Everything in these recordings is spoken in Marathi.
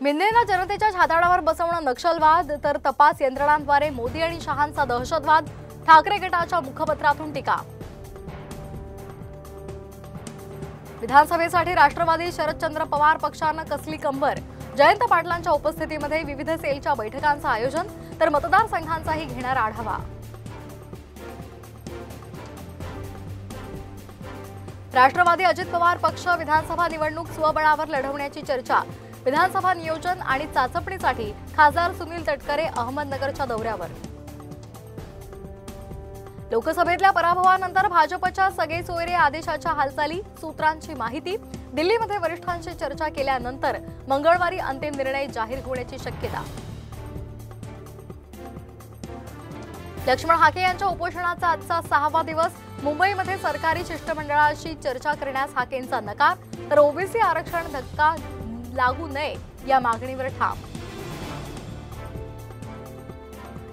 मिंदेंना जनतेच्या छाताडावर बसवणं नक्षलवाद तर तपास यंत्रणांद्वारे मोदी आणि शहांचा दहशतवाद, ठाकरे गटाच्या मुखपत्रातून टीका। विधानसभेसाठी राष्ट्रवादी शरदचंद्र पवार पक्षानं कसली कंबर, जयंत पाटलांच्या उपस्थितीमध्ये विविध सेलच्या बैठकांचं आयोजन तर मतदारसंघांचाही घेणार आढावा। राष्ट्रवादी अजित पवार पक्ष विधानसभा निवडणूक स्वबळावर लढवण्याची चर्चा। विधानसभा नियोजन आणि चाचपणीसाठी खासदार सुनील तटकरे अहमदनगरच्या दौऱ्यावर। लोकसभेतल्या पराभवानंतर भाजपच्या सगळे सोयरे आदेशाच्या हालचाली, सूत्रांची माहिती। दिल्लीमध्ये वरिष्ठांशी चर्चा केल्यानंतर मंगळवारी अंतिम निर्णय जाहीर होण्याची शक्यता। लक्ष्मण हाके यांच्या उपोषणाचा आजचा 6वा दिवस। मुंबईमध्ये सरकारी शिष्टमंडळाशी चर्चा करण्यास हाकेंचा नकार, तर ओबीसी आरक्षण धक्का लागू नये या मागणीवर ठाम।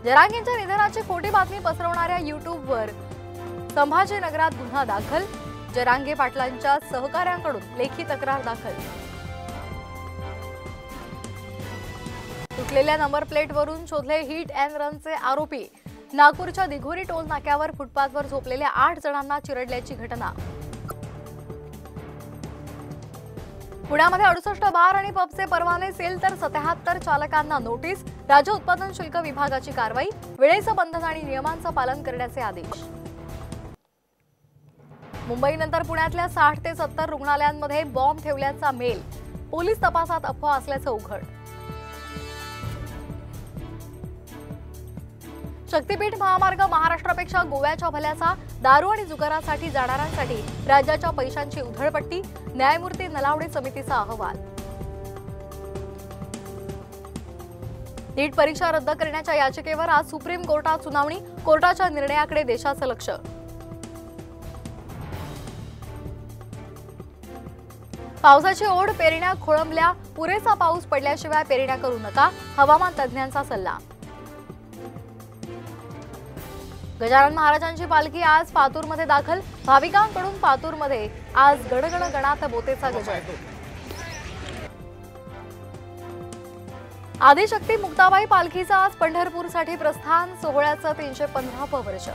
जरांगेंच्या निधनाची खोटी बातमी पसरवणाऱ्या युट्यूबवर संभाजीनगरात गुन्हा दाखल। जरांगे पाटलांच्या सहकाऱ्यांकडून लेखी तक्रार दाखल। तुटलेल्या नंबर प्लेटवरून शोधले हिट अँड रनचे आरोपी। नागपूरच्या दिघोरी टोल नाक्यावर फुटपाथवर झोपलेल्या 8 जणांना चिरडल्याची घटना। पुण्यामध्ये 68 बार आणि पबचे परवाने सील तर 77 चालकांना नोटीस। राज्य उत्पादन शुल्क विभागाची कारवाई। वेळेचं बंधन आणि नियमांचं पालन करण्याचे आदेश। मुंबईनंतर पुण्यातल्या 60 ते 70 रुग्णालयांमध्ये बॉम्ब ठेवल्याचा मेल। पोलीस तपासात अफवा असल्याचं उघड। शक्तीपीठ महामार्ग महाराष्ट्रापेक्षा गोव्याच्या भल्याचा। दारू आणि जुगारासाठी जाणाऱ्यांसाठी राज्याच्या पैशांची उधळपट्टी। न्यायमूर्ती नलावडे समितीचा अहवाल। नीट परीक्षा रद्द करण्याच्या याचिकेवर आज सुप्रीम कोर्टात सुनावणी। कोर्टाच्या निर्णयाकडे देशाचं लक्ष। पावसाची ओढ, पेरण्या खोळंबल्या। पुरेसा पाऊस पडल्याशिवाय पेरण्या करू नका, हवामान तज्ज्ञांचा सल्ला। गजानन महाराजांची पालखी आज पातूरमध्ये दाखल। भाविकांकडून पातूरमध्ये आज गणगण गणात बोतेचा गजर। आदिशक्ती मुक्ताबाई पालखीचा आज पंढरपूरसाठी प्रस्थान। सोहळ्याचं 315वं वर्ष।